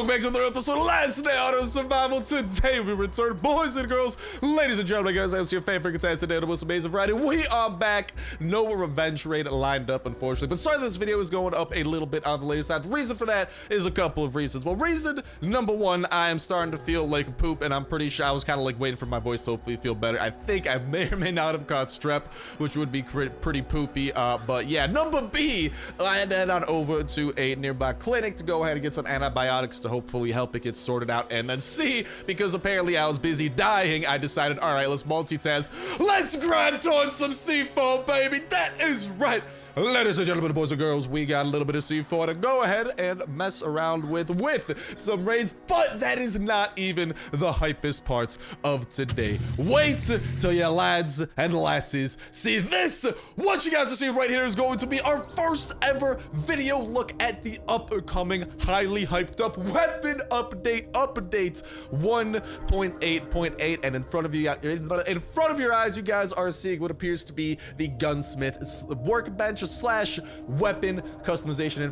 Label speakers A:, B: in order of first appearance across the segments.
A: welcome back to another episode of Last Day Auto Survival. Today we return, boys and girls, ladies and gentlemen, guys. I'm your favorite contestant, the most amazing Friday. We are back. No revenge raid lined up, unfortunately, but sorry, this video is going up a little bit on the later side. The reason for that is a couple of reasons. Well, reason number one, I am starting to feel like poop, and I'm pretty sure I was kind of like waiting for my voice to hopefully feel better. I think I may or may not have caught strep, which would be pretty poopy. But yeah, number B, I had to head on over to a nearby clinic to go ahead and get some antibiotics to hopefully help it get sorted out. And then C, because apparently I was busy dying, I decided, all right, let's multitask. Let's grind towards some C4, baby. That is right. Ladies and gentlemen, boys and girls, we got a little bit of C4 to go ahead and mess around with some raids, but that is not even the hypest parts of today. Wait till you lads and lasses see this. What you guys are seeing right here is going to be our first ever video look at the upcoming, highly hyped up weapon update 1.8.8, and in front of your eyes, you guys are seeing what appears to be the gunsmith workbench slash weapon customization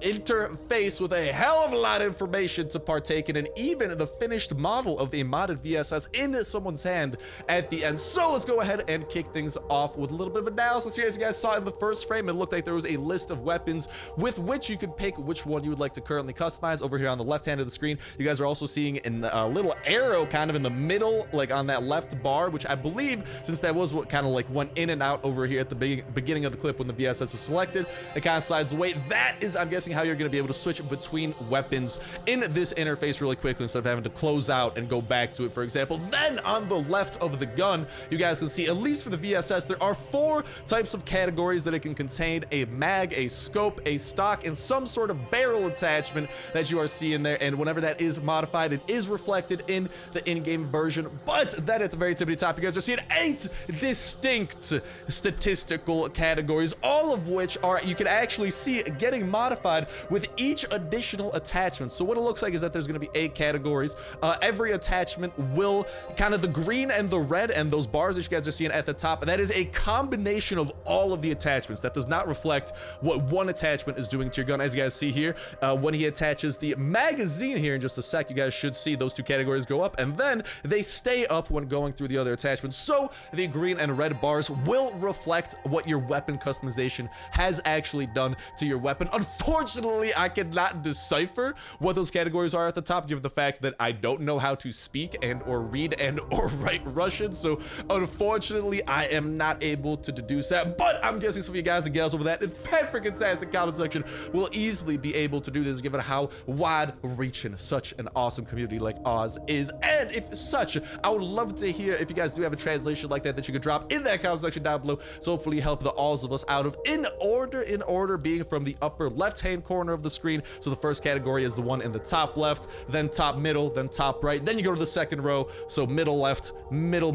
A: interface with a hell of a lot of information to partake in, and even the finished model of a modded VSS in someone's hand at the end. So let's go ahead and kick things off with a little bit of analysis here. As you guys saw in the first frame, it looked like there was a list of weapons with which you could pick which one you would like to currently customize. Over here on the left hand of the screen, you guys are also seeing a little arrow kind of in the middle, like on that left bar, which I believe, since that was what kind of like went in and out over here at the beginning of the clip when the VSS is selected, it kind of slides away. That is, I'm guessing, how you're going to be able to switch between weapons in this interface really quickly instead of having to close out and go back to it, for example. Then on the left of the gun, you guys can see, at least for the VSS, there are 4 types of categories that it can contain: a mag, a scope, a stock, and some sort of barrel attachment that you are seeing there. And whenever that is modified, it is reflected in the in-game version. But then at the very tip of the top, you guys are seeing 8 distinct statistical categories, all of which are, you can actually see, getting modified with each additional attachment. So what it looks like is that there's going to be 8 categories. Every attachment will, kind of the green and the red and those bars that you guys are seeing at the top, that is a combination of all of the attachments. That does not reflect what one attachment is doing to your gun. As you guys see here, when he attaches the magazine here in just a sec, you guys should see those 2 categories go up, and then they stay up when going through the other attachments. So the green and red bars will reflect what your weapon customization has actually done to your weapon. Unfortunately, I cannot decipher what those categories are at the top, given the fact that I don't know how to speak and or read and or write Russian. So unfortunately, I am not able to deduce that, but I'm guessing some of you guys and gals over that in fantastic comment section will easily be able to do this, given how wide-reaching such an awesome community like ours is. And if such, I would love to hear if you guys do have a translation like that you could drop in that comment section down below, so hopefully help the alls of us out of in order being from the upper left-hand corner of the screen. So the first category is the one in the top left, then top middle, then top right, then you go to the second row, so middle left, middle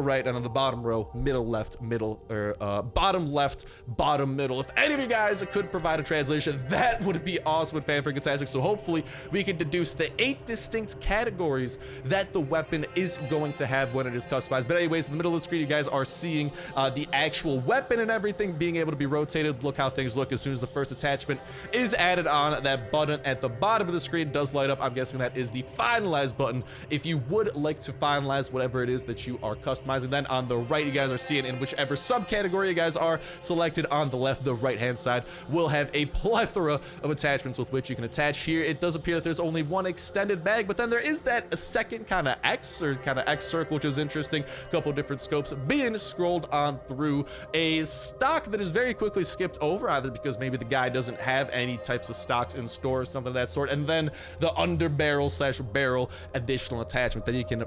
A: right, and on the bottom row, middle left, bottom left, bottom middle. If any of you guys could provide a translation, that would be awesome and fantastic. So hopefully we can deduce the 8 distinct categories that the weapon is going to have when it is customized. But anyways, in the middle of the screen, you guys are seeing the actual weapon and everything being able to be rotated. Look how things look as soon as the first attachment is added on. That button at the bottom of the screen does light up. I'm guessing that is the finalize button if you would like to finalize whatever it is that you are customizing. Then on the right, you guys are seeing, in whichever subcategory you guys are selected on the left, the right hand side will have a plethora of attachments with which you can attach. Here it does appear that there's only one extended mag, but then there is that second kind of X, or kind of X circle, which is interesting. A couple of different scopes being scrolled on through. A stock that is very quickly skipped over, either because maybe the guy doesn't have any types of stocks in store or something of that sort. And then the underbarrel slash barrel additional attachment that you can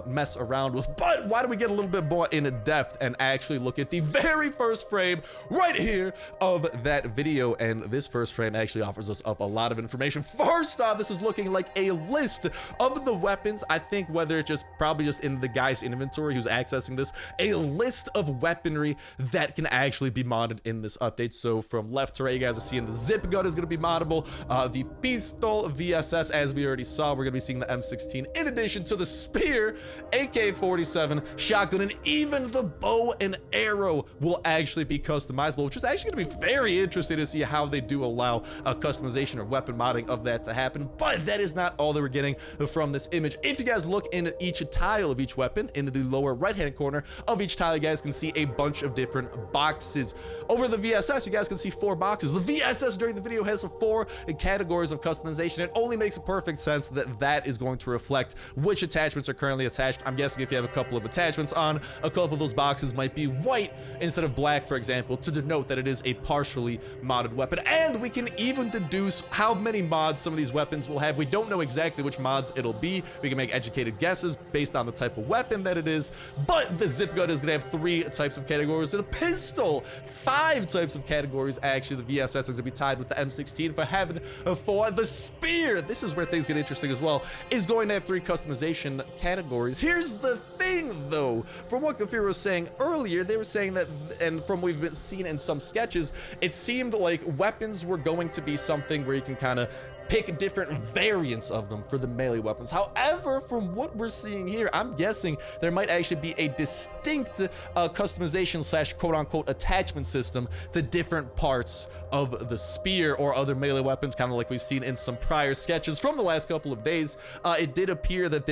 A: mess around with. But why don't we get a little bit more in depth and actually look at the very first frame right here of that video? And this first frame actually offers us up a lot of information. First off, this is looking like a list of the weapons. I think whether it's probably just in the guy's inventory who's accessing this, a list of weaponry that can actually be modded in this update. So from left to right, you guys are seeing the zip gun is going to be moddable, the pistol VSS, as we already saw, we're going to be seeing the M16 in addition to the spear, AK-47, shotgun, and even the bow and arrow will actually be customizable, which is actually going to be very interesting to see how they do allow a customization or weapon modding of that to happen. But that is not all that we're getting from this image. If you guys look in each tile of each weapon, in the lower right hand corner of each tile, you guys can see a bunch of different boxes. Over the VSS, you guys can see 4 boxes. The VSS during the video has 4 categories of customization. It only makes perfect sense that that is going to reflect which attachments are currently attached. I'm guessing if you have a couple of attachments on, a couple of those boxes might be white instead of black, for example, to denote that it is a partially modded weapon. And we can even deduce how many mods some of these weapons will have. We don't know exactly which mods it'll be. We can make educated guesses based on the type of weapon that it is, but the zip gun is going to have 3 types of categories. The pistol, 5 types of categories. Actually, the VSS is going to be tied with the M16 for having 4. The spear, this is where things get interesting as well, is going to have 3 customization categories. Here's the thing though, from what Kafir was saying earlier, they were saying that, and from what we've seen in some sketches, it seemed like weapons were going to be something where you can kind of pick different variants of them for the melee weapons. However, from what we're seeing here, I'm guessing there might actually be a distinct customization slash quote-unquote attachment system to different parts of the spear or other melee weapons, kind of like we've seen in some prior sketches from the last couple of days. It did appear that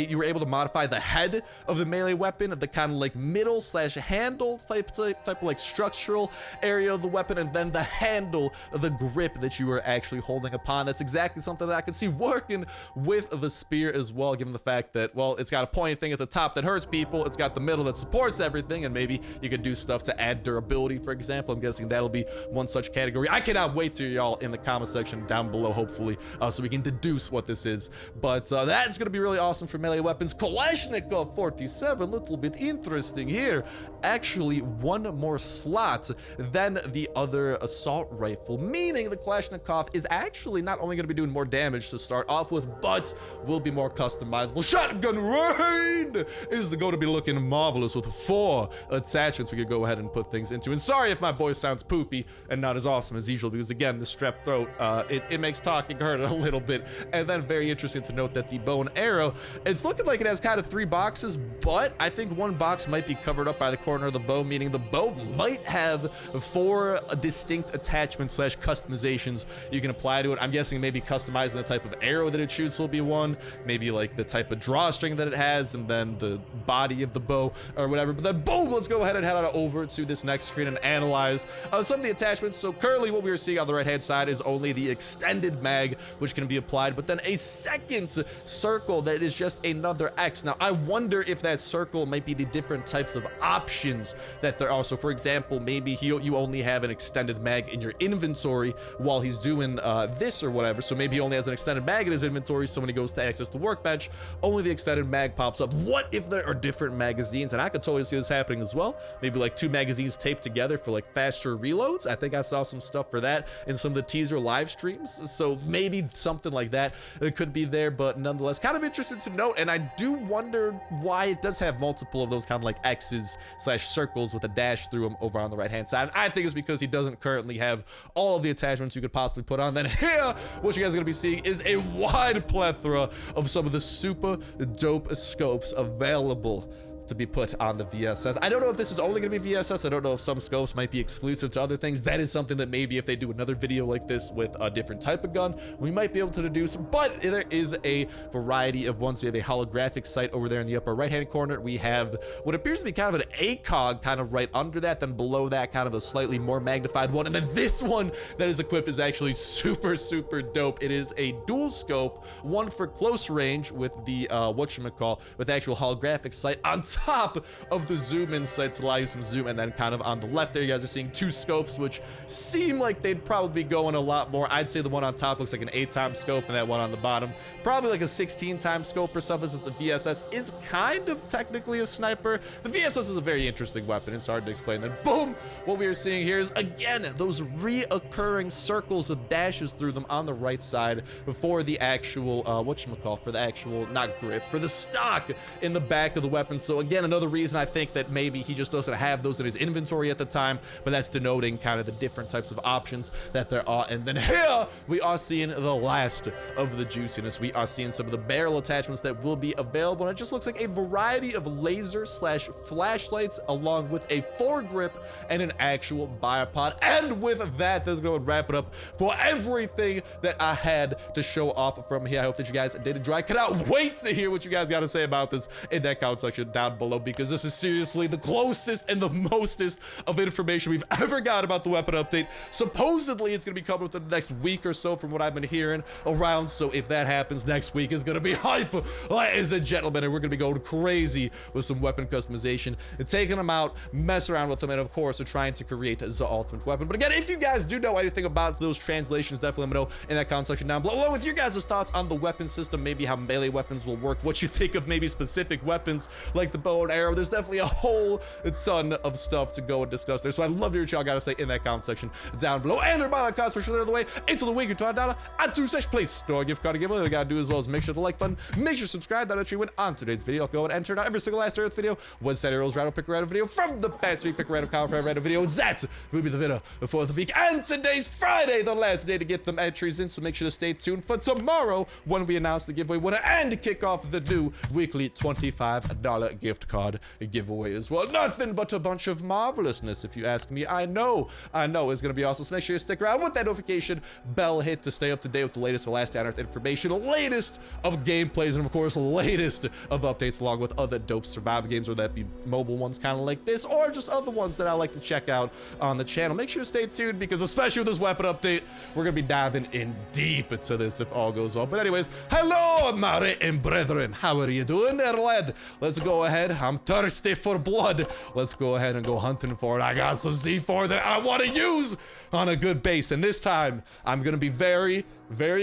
A: you were able to modify the head of the melee weapon, the kind of like middle slash handle type of like structural area of the weapon, and then the handle, the grip that you were actually holding upon. That's exactly something that I could see working with the spear as well, given the fact that, well, it's got a pointy thing at the top that hurts people, it's got the middle that supports everything, and maybe you could do stuff to add durability, for example. I'm guessing that'll be one such category. I cannot wait to y'all in the comment section down below, hopefully, so we can deduce what this is. But that's gonna be really awesome for melee weapons. Kalashnikov 47, little bit interesting here. Actually, 1 more slot than the other assault rifle, meaning the Kalashnikov is actually not only going to be doing more damage to start off with, but will be more customizable. Shotgun rain is going to be looking marvelous with 4 attachments we could go ahead and put things into. And sorry if my voice sounds poopy and not as awesome as usual, because again, the strep throat, it makes talking hurt a little bit. And then very interesting to note that the bow and arrow, it's looking like it has kind of 3 boxes, but I think 1 box might be covered up by the corner of the bow, meaning the bow might have 4 distinct attachments slash customizations you can apply to it. I'm guessing maybe customizing the type of arrow that it shoots will be one, maybe like the type of drawstring that it has, and then the body of the bow or whatever. But then boom, let's go ahead and head on over to this next screen and analyze some of the attachments. So currently what we are seeing on the right hand side is only the extended mag, which can be applied, but then a second circle that is just another X. Now I wonder if that circle might be the different types of options that there are. So for example, maybe you only have an extended mag in your inventory while he's doing this or whatever. So maybe he only has an extended mag in his inventory, so when he goes to access the workbench, only the extended mag pops up. What if there are different magazines? And I could totally see this happening as well. Maybe like 2 magazines taped together for like faster reloads. I think I saw some stuff for that in some of the teaser live streams. So maybe something like that could be there, but nonetheless, kind of interesting to note. And I do wonder why it does have multiple of those kind of like X's slash circles with a dash through them over on the right hand side. And I think it's because he doesn't currently have all of the attachments you could possibly put on. Then here, what you guys are gonna be seeing is a wide plethora of some of the super dope scopes available to be put on the VSS. I don't know if this is only going to be VSS. I don't know if some scopes might be exclusive to other things. That is something that maybe if they do another video like this with a different type of gun, we might be able to deduce. But there is a variety of ones. We have a holographic sight over there in the upper right hand corner. We have what appears to be kind of an ACOG kind of right under that. Then below that, kind of a slightly more magnified one. And then this one that is equipped is actually super dope. It is a dual scope, one for close range with the whatchamacall, with the actual holographic sight on top of the zoom in sight to allow you some zoom. And then kind of on the left there, you guys are seeing 2 scopes, which seem like they'd probably be going a lot more. I'd say the one on top looks like an 8-time scope, and that one on the bottom probably like a 16-time scope or something, since the VSS is kind of technically a sniper. The VSS is a very interesting weapon. It's hard to explain. Then boom, what we are seeing here is again those reoccurring circles with dashes through them on the right side for the actual whatchamacall, for the actual, not grip, for the stock in the back of the weapon. So again, another reason I think that maybe he just doesn't have those in his inventory at the time, but that's denoting kind of the different types of options that there are. And then here we are seeing the last of the juiciness. We are seeing some of the barrel attachments that will be available, and it just looks like a variety of laser slash flashlights along with a foregrip and an actual biopod. And with that, that's going to wrap it up for everything that I had to show off from here. I hope that you guys did enjoy. I cannot wait to hear what you guys got to say about this in that comment section down below, because this is seriously the closest and the mostest of information we've ever got about the weapon update. Supposedly it's going to be coming within the next week or so from what I've been hearing around, so if that happens, next week is going to be hype, ladies and gentlemen, and we're going to be going crazy with some weapon customization and taking them out, mess around with them, and of course we're trying to create the ultimate weapon. But again, if you guys do know anything about those translations, definitely let me know in that comment section down below, along with your guys' thoughts on the weapon system, maybe how melee weapons will work, what you think of maybe specific weapons like the bow and arrow. There's definitely a whole ton of stuff to go and discuss there, so I'd love to hear what y'all gotta say in that comment section down below. And remember that cost for sure the other way into the week or $20 at 2 place store gift card giveaway. All you gotta do as well as make sure to like button, make sure to subscribe, that'll let you win on today's video. I'll go and enter out every single last Earth video. One set of rolls random, pick a random video from the past week, pick a random count for a random video. That will be the video for the week, and today's Friday, the last day to get them entries in, so make sure to stay tuned for tomorrow when we announce the giveaway winner and kick off the new weekly $25 gift card giveaway as well. Nothing but a bunch of marvelousness, if you ask me. I know it's gonna be awesome, so make sure you stick around with that notification bell hit to stay up to date with the latest and last Earth information, latest of gameplays, and of course latest of updates, along with other dope survival games, whether that be mobile ones kind of like this or just other ones that I like to check out on the channel. Make sure to stay tuned, because especially with this weapon update, we're gonna be diving in deep into this if all goes well. But anyways, hello mare and brethren, how are you doing there, lad? Let's go ahead, I'm thirsty for blood. Let's go ahead and go hunting for it. I got some C4 that I want to use on a good base, and this time I'm gonna be very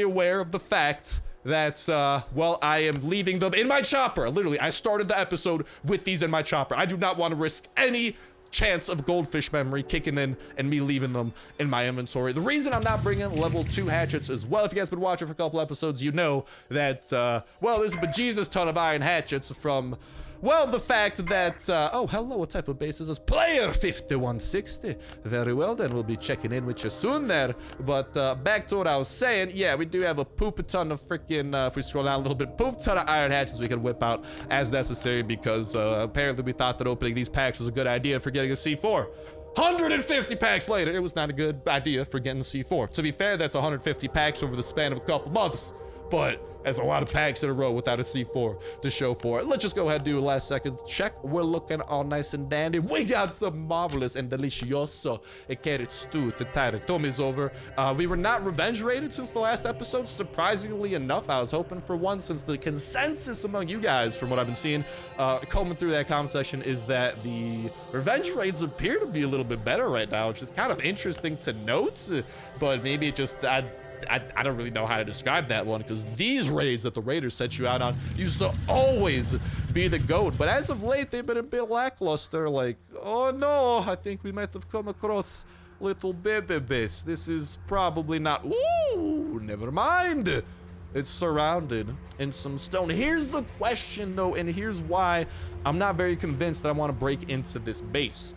A: aware of the fact that well, I am leaving them in my chopper. Literally, I started the episode with these in my chopper. I do not want to risk any chance of goldfish memory kicking in and me leaving them in my inventory. The reason I'm not bringing level 2 hatchets as well, if you guys been watching for a couple episodes, you know that well, there's a bejesus ton of iron hatchets from, well, the fact that oh, hello, what type of base is this? Player 5160. Very well, then we'll be checking in with you soon there. But back to what I was saying, yeah, we do have a poop ton of freaking if we scroll down a little bit, poop ton of iron hatchets we can whip out as necessary, because apparently we thought that opening these packs was a good idea for getting a C4. 150 packs later, it was not a good idea for getting C4. To be fair, that's 150 packs over the span of a couple months, but that's a lot of packs in a row without a C4 to show for it. Let's just go ahead and do a last second check. We're looking all nice and dandy. We got some marvelous and delicioso carrot stew to tire Tommy's over. We were not revenge rated since the last episode. Surprisingly enough, I was hoping for one, since the consensus among you guys, from what I've been seeing, combing through that comment section, is that the revenge rates appear to be a little bit better right now, which is kind of interesting to note, but maybe it just, I don't really know how to describe that one, because these raids that the raiders set you out on used to always be the GOAT, but as of late they've been a bit lackluster. Like, oh no, I think we might have come across little baby base. This is probably not. Ooh, never mind. It's surrounded in some stone. Here's the question though, and here's why I'm not very convinced that I want to break into this base.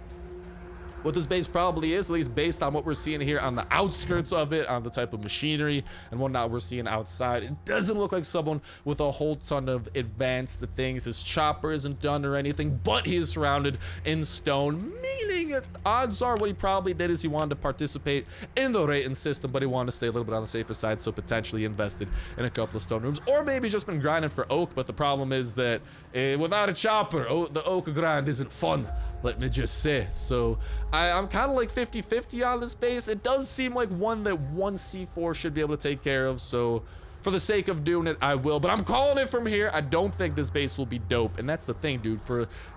A: What this base probably is, at least based on what we're seeing here on the outskirts of it, on the type of machinery and whatnot we're seeing outside, it doesn't look like someone with a whole ton of advanced things. His chopper isn't done or anything, but he is surrounded in stone, meaning odds are what he probably did is he wanted to participate in the rating system, but he wanted to stay a little bit on the safer side, so potentially invested in a couple of stone rooms, or maybe just been grinding for oak. But the problem is that without a chopper, the oak grind isn't fun, let me just say. So I'm kind of like 50-50 on this base. It does seem like one that one C4 should be able to take care of, so for the sake of doing it, I will. But I'm calling it from here. I don't think this base will be dope, and that's the thing, dude.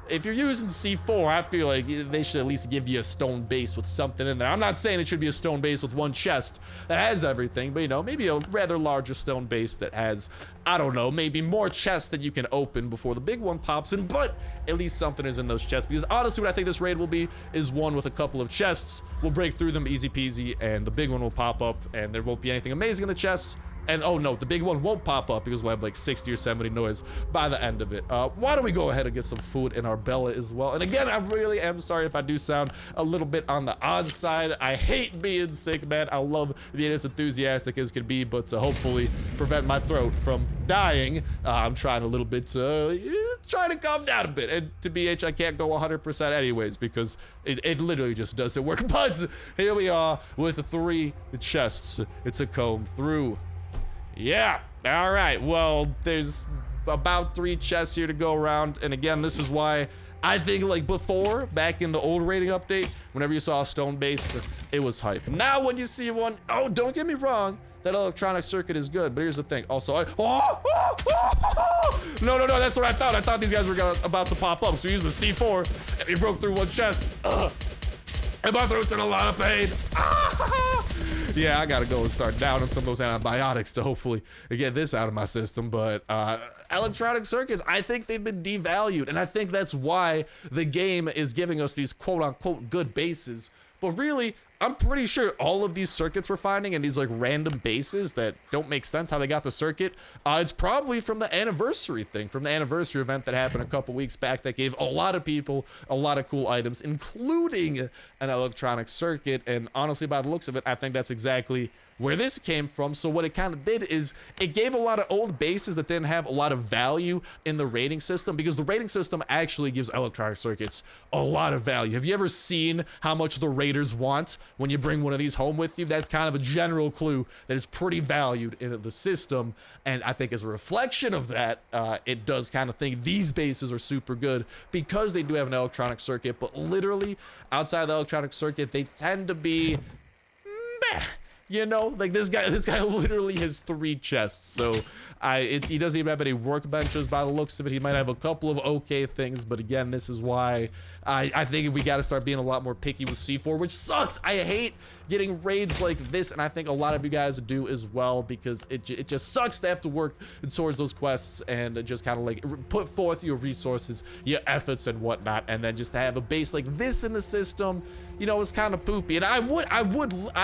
A: If you're using C4, I feel like they should at least give you a stone base with something in there. I'm not saying it should be a stone base with one chest that has everything, but you know, maybe a rather larger stone base that has, I don't know, maybe more chests that you can open before the big one pops in, but at least something is in those chests. Because honestly, what I think this raid will be is one with a couple of chests. We'll break through them easy peasy, and the big one will pop up, and there won't be anything amazing in the chests, And oh no, the big one won't pop up because we'll have like 60 or 70 noise by the end of it. Why don't we go ahead and get some food in our belly as well? And again, I really am sorry if I do sound a little bit on the odd side. I hate being sick, man. I love being as enthusiastic as can be, but to hopefully prevent my throat from dying, I'm trying a little bit to try to calm down a bit. And to BH, I can't go 100% anyways because it literally just doesn't work. But here we are with the 3 chests. It's a comb through. Yeah, all right, well, there's about 3 chests here to go around, and again, this is why I think, like, before, back in the old rating update, whenever you saw a stone base, it was hype. Now, when you see one, oh, don't get me wrong, that electronic circuit is good, but here's the thing, also, no, that's what I thought. I thought these guys were about to pop up, so we used the C4, and we broke through one chest, and my throat's in a lot of pain. Yeah, I gotta go and start downing some of those antibiotics to hopefully get this out of my system. But electronic circuits, I think they've been devalued, and I think that's why the game is giving us these quote-unquote good bases. But really, I'm pretty sure all of these circuits we're finding and these like random bases that don't make sense how they got the circuit, it's probably from the anniversary thing, from the anniversary event that happened a couple weeks back that gave a lot of people a lot of cool items, including an electronic circuit. And honestly, by the looks of it, I think that's exactly where this came from. So what it kind of did is it gave a lot of old bases that didn't have a lot of value in the rating system, because the rating system actually gives electronic circuits a lot of value. Have you ever seen how much the raiders want when you bring one of these home with you? That's kind of a general clue that it's pretty valued in the system. And I think as a reflection of that, it does kind of think these bases are super good because they do have an electronic circuit, but literally outside the electronic circuit, they tend to be meh. You know, like this guy literally has 3 chests, so he doesn't even have any workbenches by the looks of it. He might have a couple of okay things, but again, this is why I think we got to start being a lot more picky with C4, which sucks. I hate getting raids like this, and I think a lot of you guys do as well, because it just sucks to have to work towards those quests and just kind of like put forth your resources, your efforts and whatnot, and then just to have a base like this in the system, you know, it's kind of poopy. And I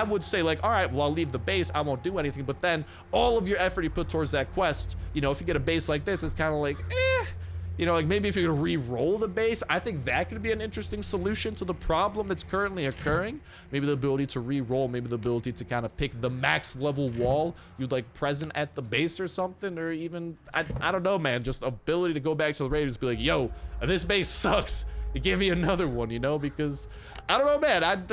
A: would say, like, all right, well, I'll leave the base, I won't do anything, but then all of your effort you put towards that quest, you know, if you get a base like this, it's kind of like, you know, like maybe if you could re-roll the base, I think that could be an interesting solution to the problem that's currently occurring. Maybe the ability to re-roll, maybe the ability to kind of pick the max level wall you'd like present at the base or something, or even, I don't know, man, just ability to go back to the raiders, be like, yo, this base sucks. Give me another one, you know, because I don't know, man,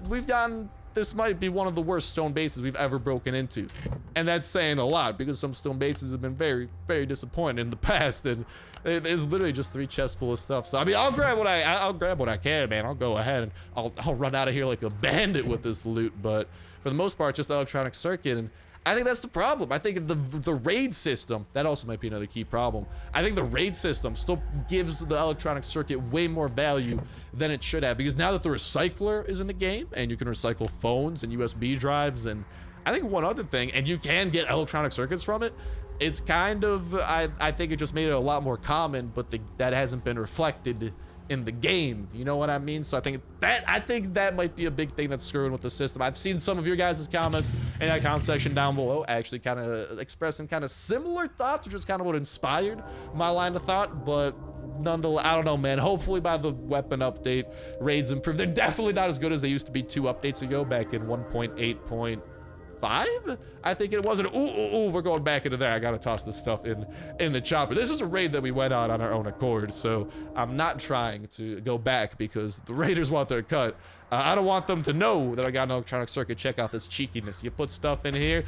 A: we've gotten, this might be one of the worst stone bases we've ever broken into. And that's saying a lot, because some stone bases have been very, very disappointing in the past, and there's literally just 3 chests full of stuff. So I mean, I'll grab what I can, man. I'll go ahead and I'll run out of here like a bandit with this loot, but for the most part, just the electronic circuit. And I think that's the problem. I think the raid system, that also might be another key problem. I think the raid system still gives the electronic circuit way more value than it should have, because now that the recycler is in the game and you can recycle phones and USB drives, and I think one other thing, and you can get electronic circuits from it, it's kind of, I think it just made it a lot more common, but that hasn't been reflected in the game, you know what I mean? So I think that might be a big thing that's screwing with the system. I've seen some of your guys' comments in that comment section down below actually kind of expressing kind of similar thoughts, which is kind of what inspired my line of thought. But nonetheless, I don't know, man, hopefully by the weapon update, raids improve. They're definitely not as good as they used to be 2 updates ago, back in 1.8.5, I think it was. Ooh, we're going back into there. I gotta toss this stuff in the chopper. This is a raid that we went on our own accord, so I'm not trying to go back because the raiders want their cut. I don't want them to know that I got an electronic circuit. Check out this cheekiness. You put stuff in here.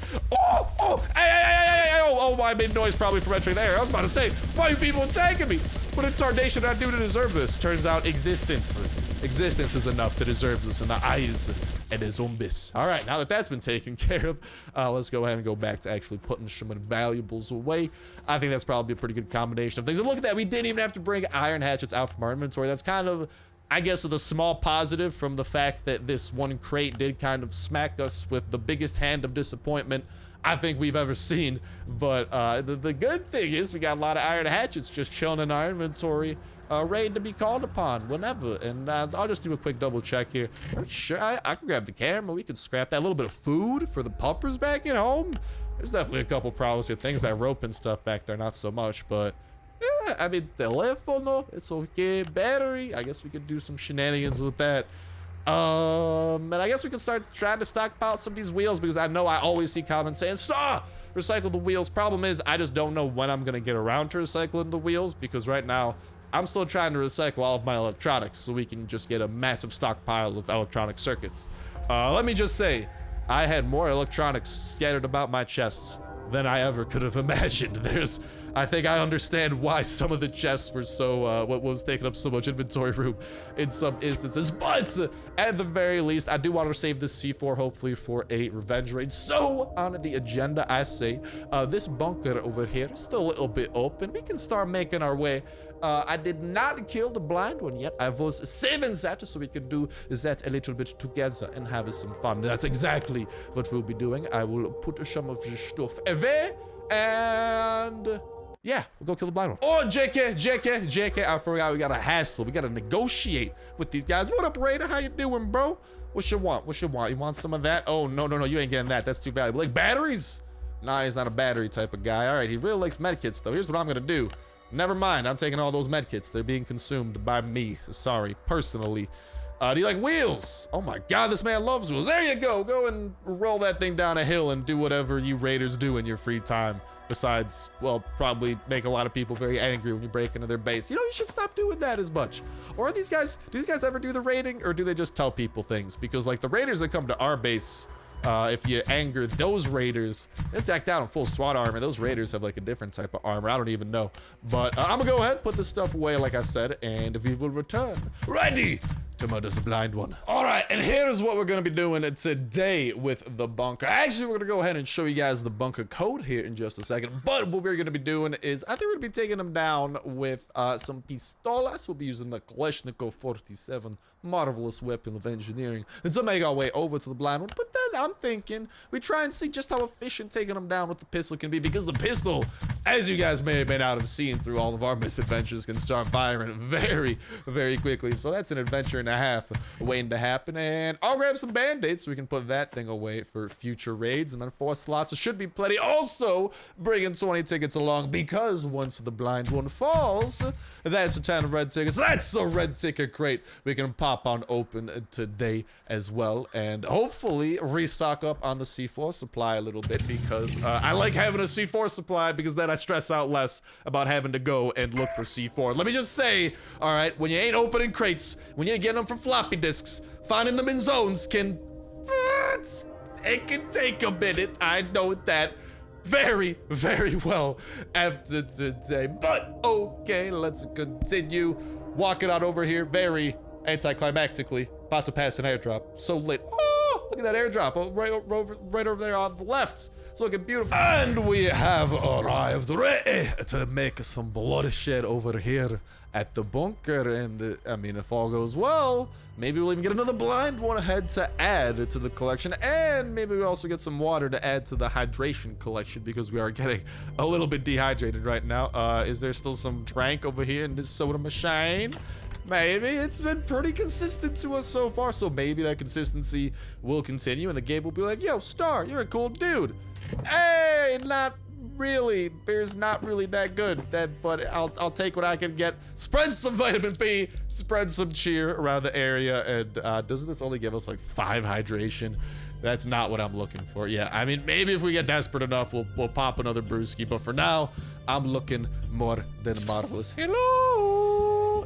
A: Hey, oh, I made noise probably from entering there. I was about to say, why are you people attacking me? What in tarnation did I do to deserve this? Turns out existence is enough to deserve this in the eyes of the zombies. All right, now that that's been taken care of, let's go ahead and go back to actually putting some valuables away. I think that's probably a pretty good combination of things. And look at that, we didn't even have to bring iron hatchets out from our inventory. That's kind of, I guess, the small positive from the fact that this one crate did kind of smack us with the biggest hand of disappointment I think we've ever seen. But the good thing is we got a lot of iron hatchets just chilling in our inventory, ready to be called upon whenever. And I'll just do a quick double check here. Sure, I can grab the camera. We can scrap that. A little bit of food for the puppers back at home. There's definitely a couple problems with things that rope and stuff back there, not so much, but yeah, I mean, telefono, it's okay. Battery, I guess we could do some shenanigans with that. And I guess we can start trying to stockpile some of these wheels, because I know I always see comments saying, recycle the wheels. Problem is, I just don't know when I'm gonna get around to recycling the wheels, because right now, I'm still trying to recycle all of my electronics so we can just get a massive stockpile of electronic circuits. Let me just say, I had more electronics scattered about my chests than I ever could have imagined. I think I understand why some of the chests were so, what was taking up so much inventory room in some instances, but at the very least, I do want to save this C4 hopefully for a revenge raid. So on the agenda, I say, this bunker over here is still a little bit open. We can start making our way. I did not kill the blind one yet. I was saving that so we could do that a little bit together and have some fun. That's exactly what we'll be doing. I will put some of the stuff away and yeah, we'll go kill the blind one. Oh, JK, I forgot we gotta hassle. We gotta negotiate with these guys. What up, Raider? How you doing, bro? What you want? You want some of that? Oh, no, you ain't getting that. That's too valuable. Like batteries? Nah, he's not a battery type of guy. All right, he really likes medkits, though. Here's what I'm gonna do. Never mind, I'm taking all those medkits. They're being consumed by me. Sorry, personally. Do you like wheels? Oh my God, this man loves wheels. There you go. Go and roll that thing down a hill and do whatever you raiders do in your free time. Besides, well, probably make a lot of people very angry when you break into their base. You know, you should stop doing that as much. Or do these guys ever do the raiding, or do they just tell people things? Because like the raiders that come to our base, if you anger those raiders, they're decked out in full SWAT armor. Those raiders have like a different type of armor. I don't even know. But I'm gonna go ahead, put this stuff away like I said, and we will return. Ready to murder the blind one. All right, and here's what we're gonna be doing today with the bunker. Actually, we're gonna go ahead and show you guys the bunker code here in just a second. But what we're gonna be doing is, I think we're gonna be taking them down with some pistolas. We'll be using the Kalashnikov 47, marvelous weapon of engineering, and to make our way over to the blind one. But then I'm thinking we try and see just how efficient taking them down with the pistol can be, because the pistol, as you guys may or may not have seen through all of our misadventures, can start firing very, very quickly. So that's an adventure and a half waiting to happen. And I'll grab some band-aids so we can put that thing away for future raids, and then 4 slots should be plenty. Also bringing 20 tickets along, because once the blind one falls, that's a 10 red tickets. That's a red ticket crate we can pop on open today as well, and hopefully restock up on the C4 supply a little bit, because I like having a C4 supply, because then I stress out less about having to go and look for C4. Let me just say, all right, when you ain't opening crates, when you ain't getting them from floppy disks, finding them in zones can, it can take a minute. I know that very, very well after today, but okay, let's continue walking on over here very anticlimactically. About to pass an airdrop. So lit. Oh, look at that airdrop. Oh, right over there on the left. It's looking beautiful. And we have arrived ready to make some bloodshed over here at the bunker. And I mean, if all goes well, maybe we'll even get another blind one ahead to add to the collection. And maybe we also get some water to add to the hydration collection, because we are getting a little bit dehydrated right now. Is there still some drink over here in this soda machine? Maybe. It's been pretty consistent to us so far, so maybe that consistency will continue and the game will be like, yo, Star, you're a cool dude. Hey, not really. Beer's not really that good, but I'll take what I can get. Spread some vitamin B, spread some cheer around the area, and doesn't this only give us like 5 hydration? That's not what I'm looking for. Yeah, I mean, maybe if we get desperate enough, we'll pop another brewski, but for now, I'm looking more than marvelous. Hello!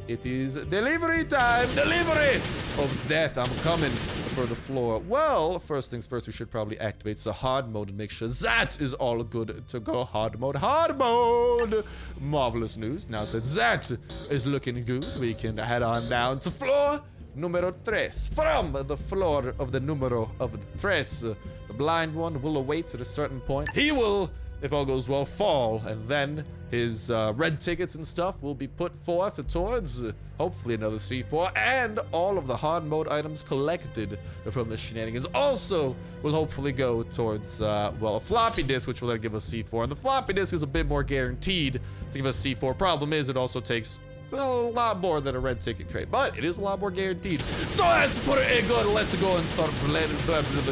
A: It is delivery time! Delivery of death. I'm coming for the floor. Well, first things first, we should probably activate the hard mode and make sure that is all good to go. Hard mode, hard mode! Marvelous news. Now that that is looking good, we can head on down to floor numero 3. From the floor of the numero of the 3, the blind one will await at a certain point. He will, if all goes well, fall, and then his red tickets and stuff will be put forth towards hopefully another C4, and all of the hard mode items collected from the shenanigans also will hopefully go towards well, a floppy disk, which will then give us C4, and the floppy disk is a bit more guaranteed to give us C4. Problem is, it also takes a lot more than a red ticket crate, but it is a lot more guaranteed. So let's put it in good. Let's go and start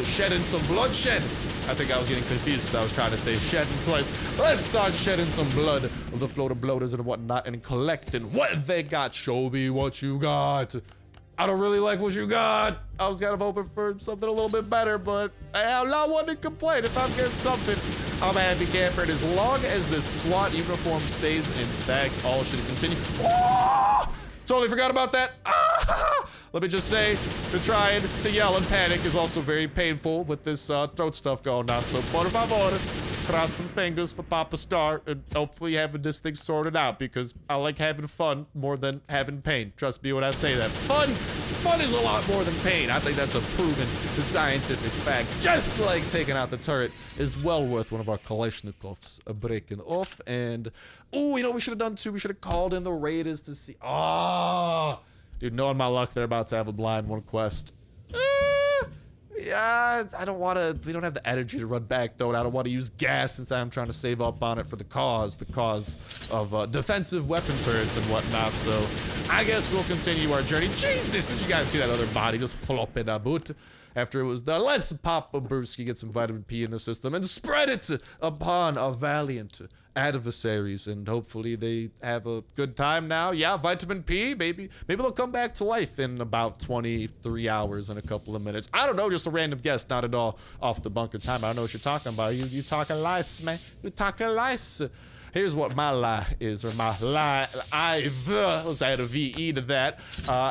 A: shedding some bloodshed I think I was getting confused because I was trying to say shedding twice. Let's start shedding some blood of the floater bloaters and whatnot and collecting what they got. Show me what you got. I don't really like what you got. I was kind of hoping for something a little bit better, but I'm not one to complain. If I'm getting something, I'm a happy camper. And as long as this SWAT uniform stays intact, all should continue. Oh! Totally forgot about that. Ah! Let me just say, trying to yell and panic is also very painful with this throat stuff going on. So, por favor, cross some fingers for Papa Star and hopefully having this thing sorted out because I like having fun more than having pain. Trust me when I say that. Fun is a lot more than pain. I think that's a proven scientific fact. Just like taking out the turret is well worth one of our Kalashnikovs breaking off. And, oh, you know what we should have done too? We should have called in the raiders to see. Ah! Dude, knowing my luck, they're about to have a blind one quest. Yeah, I don't want to. We don't have the energy to run back, though, and I don't want to use gas since I'm trying to save up on it for the cause of defensive weapon turrets and whatnot. So I guess we'll continue our journey. Jesus, did you guys see that other body just flopping about after it was done? Let's pop a brewski, get some vitamin P in the system, and spread it upon our valiant adversaries, and hopefully they have a good time now. Yeah, vitamin P, maybe they'll come back to life in about 23 hours and a couple of minutes. I don't know, just a random guess, not at all off the bunker time. I don't know what you're talking about. You talking lies, man. You talking lies. Here's what my lie is, or my lie, let's add a VE to that.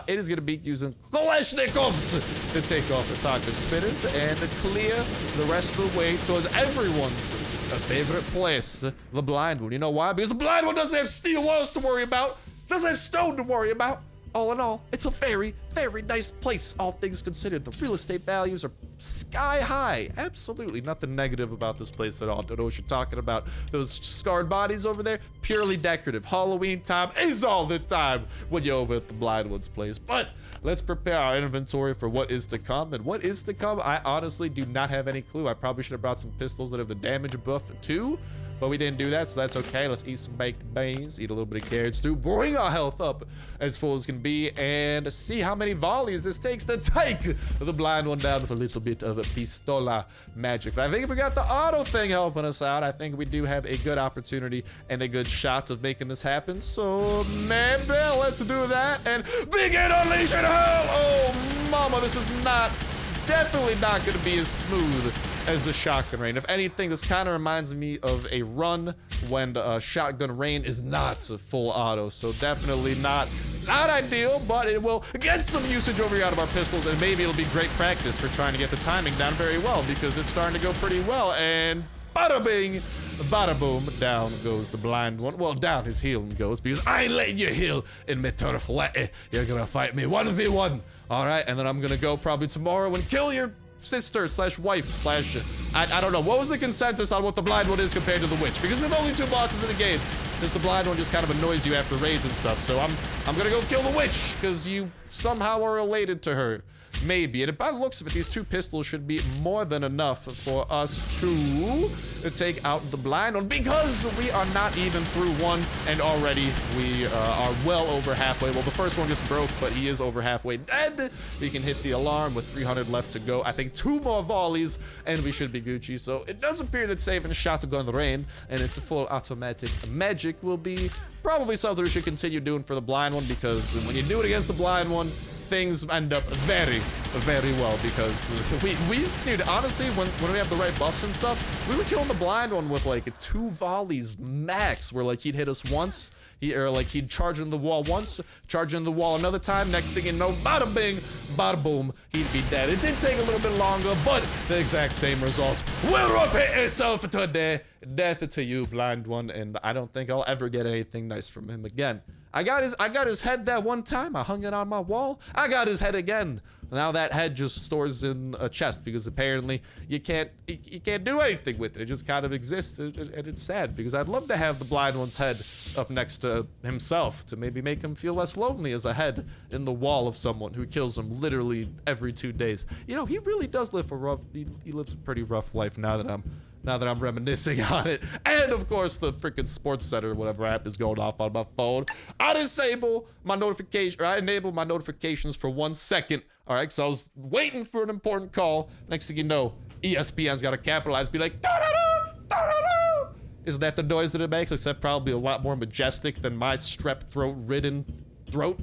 A: It is gonna be using Kalashnikovs to take off the toxic spinners and to clear the rest of the way towards everyone's favorite place, the blind one. You know why? Because the blind one doesn't have steel walls to worry about, doesn't have stone to worry about. All in all, it's a very, very nice place, all things considered. The real estate values are sky high. Absolutely nothing negative about this place at all. Don't know what you're talking about. Those scarred bodies over there, purely decorative. Halloween time is all the time when you're over at the blind one's place. But let's prepare our inventory for what is to come. And what is to come, I honestly do not have any clue. I probably should have brought some pistols that have the damage buff too, but we didn't do that, so that's okay. Let's eat some baked beans, eat a little bit of carrots too, bring our health up as full as can be, and see how many volleys this takes to take the blind one down with a little bit of pistola magic. But I think if we got the auto thing helping us out, I think we do have a good opportunity and a good shot of making this happen. So maybe let's do that and begin unleashing hell. Oh mama, this is definitely not gonna be as smooth as the shotgun rain. If anything, this kind of reminds me of a run when shotgun rain is not full auto. So definitely not ideal, but it will get some usage over here out of our pistols, and maybe it'll be great practice for trying to get the timing down very well, because it's starting to go pretty well. And bada bing, bada boom, down goes the blind one. Well, down his healing goes, because I ain't letting you heal in my turf. You're gonna fight me 1v1. All right, and then I'm gonna go probably tomorrow and kill your sister slash wife slash I don't know. What was the consensus on what the blind one is compared to the witch? Because there's only two bosses in the game. Since the blind one just kind of annoys you after raids and stuff. So I'm gonna go kill the witch because you somehow are related to her. Maybe. And by the looks of it, these two pistols should be more than enough for us to take out the blind one, because we are not even through one, and already we are well over halfway. Well, the first one just broke, but he is over halfway dead. We can hit the alarm with 300 left to go. I think 2 more volleys, and we should be Gucci. So it does appear that saving shotgun rain and its full automatic magic will be probably something we should continue doing for the blind one, because when you do it against the blind one, things end up very, very well, because dude, honestly, when we have the right buffs and stuff, we were killing the blind one with like 2 volleys max, where like he'd hit us once, he'd charge in the wall once, charge in the wall another time, next thing you know, bada bing, bada boom, he'd be dead. It did take a little bit longer, but the exact same result will repeat itself today. Death to you, blind one, and I don't think I'll ever get anything nice from him again. I got his head that one time. I hung it on my wall. I got his head again. Now that head just stores in a chest, because apparently you can't do anything with it. It just kind of exists, and it's sad, because I'd love to have the blind one's head up next to himself to maybe make him feel less lonely as a head in the wall of someone who kills him literally every 2 days. You know, he really does live he lives a pretty rough life now that I'm reminiscing on it. And of course, the freaking sports center, whatever app is going off on my phone. I enable my notifications for 1 second. All right, because I was waiting for an important call. Next thing you know, ESPN's got to capitalize, be like, da-da-da, da-da-da. Isn't that the noise that it makes? Except probably a lot more majestic than my strep throat-ridden throat.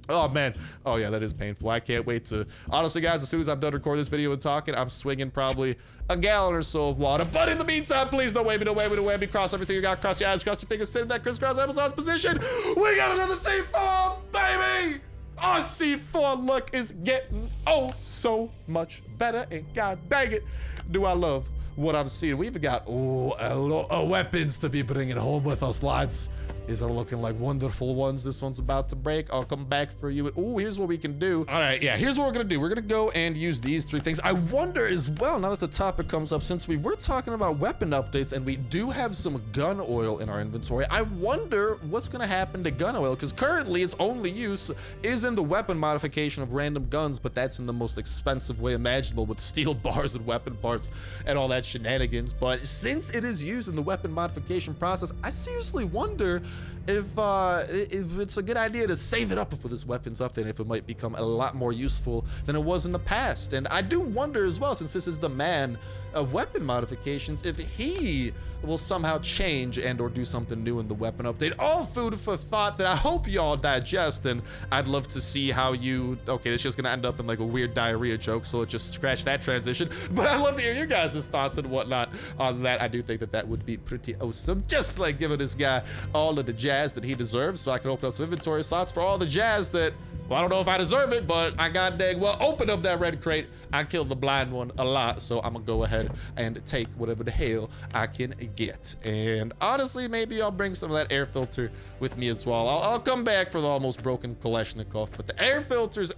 A: Oh man, oh yeah, that is painful. I can't wait to, honestly guys, as soon as I'm done recording this video and talking, I'm swinging probably a gallon or so of water. But in the meantime, please don't wait me, don't wait me, don't wait me. Cross everything you got, cross your eyes, cross your fingers, sit in that crisscross applesauce position. We got another C4, baby! Our C4 look is getting oh so much better, and god dang it, do I love what I'm seeing. We've got a lot of weapons to be bringing home with us, lads. These are looking like wonderful ones. This one's about to break. I'll come back for you. Ooh, here's what we can do. All right, yeah, here's what we're gonna do. We're gonna go and use these 3 things. I wonder as well, now that the topic comes up, since we were talking about weapon updates and we do have some gun oil in our inventory, I wonder what's gonna happen to gun oil, because currently its only use is in the weapon modification of random guns, but that's in the most expensive way imaginable with steel bars and weapon parts and all that shenanigans. But since it is used in the weapon modification process, I seriously wonder if it's a good idea to save it up for this weapons update, if it might become a lot more useful than it was in the past. And I do wonder as well, since this is the man of weapon modifications, if he will somehow change and or do something new in the weapon update. All food for thought that I hope y'all digest, and I'd love to see how you, okay, it's just gonna end up in like a weird diarrhea joke, so let's just scratch that transition. But I'd love to hear your guys' thoughts and whatnot on that. I do think that that would be pretty awesome, just like giving this guy all of the jazz that he deserves, so I can open up some inventory slots for all the jazz that, well, I don't know if I deserve it, but I god dang well open up that red crate. I killed the blind one a lot, so I'm gonna go ahead and take whatever the hell I can get. And honestly, maybe I'll bring some of that air filter with me as well. I'll come back for the almost broken Kalashnikov, but the air filters,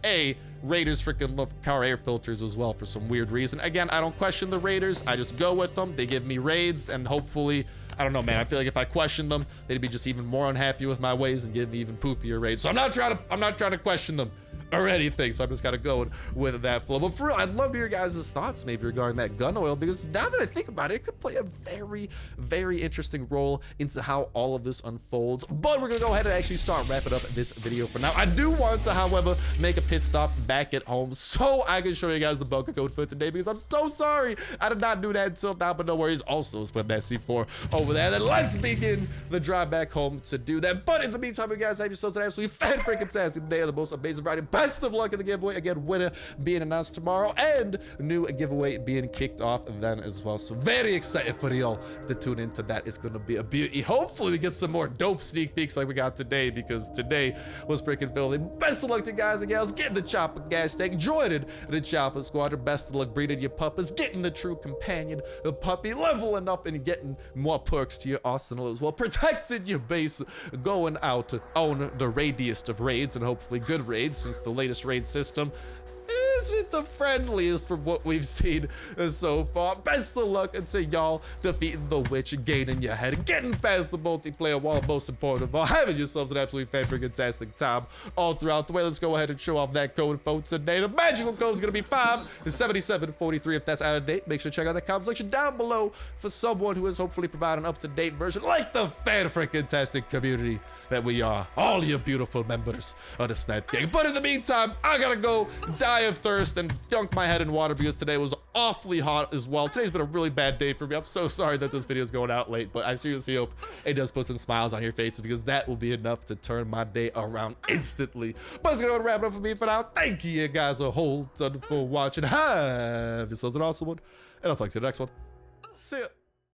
A: Raiders freaking love car air filters as well for some weird reason. Again, I don't question the Raiders, I just go with them. They give me raids, and hopefully, I don't know, man, I feel like if I question them, they'd be just even more unhappy with my ways and give me even poopier raids. So I'm not trying to question them or anything, so I'm just gotta go with that flow. But for real, I'd love to hear your guys' thoughts maybe regarding that gun oil, because now that I think about it, it could play a very, very interesting role into how all of this unfolds. But we're gonna go ahead and actually start wrapping up this video for now. I do want to, however, make a pit stop back at home so I can show you guys the bunker code for today, because I'm so sorry I did not do that until now, but no worries. Also, split that C4 over there. Then let's begin the drive back home to do that. But in the meantime, you guys have yourselves an absolutely fan-freaking-tastic day of the most amazing Friday. Best of luck in the giveaway. Again, winner being announced tomorrow, and new giveaway being kicked off then as well. So very excited for y'all to tune into that. It's gonna be a beauty. Hopefully we get some more dope sneak peeks like we got today, because today was freaking filthy. Best of luck to you guys and gals. Get the chopper gas tank, joining the chopper squadron. Best of luck breeding your puppets, getting the true companion, the puppy, leveling up and getting more perks to your arsenal as well, protecting your base, going out on the raidest of raids, and hopefully good raids, since the latest raid system isn't the friendliest from what we've seen so far. Best of luck until y'all defeating the witch and gaining your head, getting past the multiplayer wall, most important of all, having yourselves an absolutely fantastic time all throughout the way. Let's go ahead and show off that code for today. The magical code is going to be 57743. If that's out of date, make sure to check out that comment section down below for someone who is hopefully providing an up-to-date version, like the fan-freaking-tastic community that we are, all you beautiful members of the Snipe Gang. But in the meantime, I gotta go die of thirst and dunk my head in water, because today was awfully hot as well. Today's been a really bad day for me. I'm so sorry that this video is going out late, but I seriously hope it does put some smiles on your faces, because that will be enough to turn my day around instantly. But it's gonna wrap it up for me for now. Thank you guys a whole ton for watching. Have yourselves an awesome one, and I'll talk to you in the next one. See ya.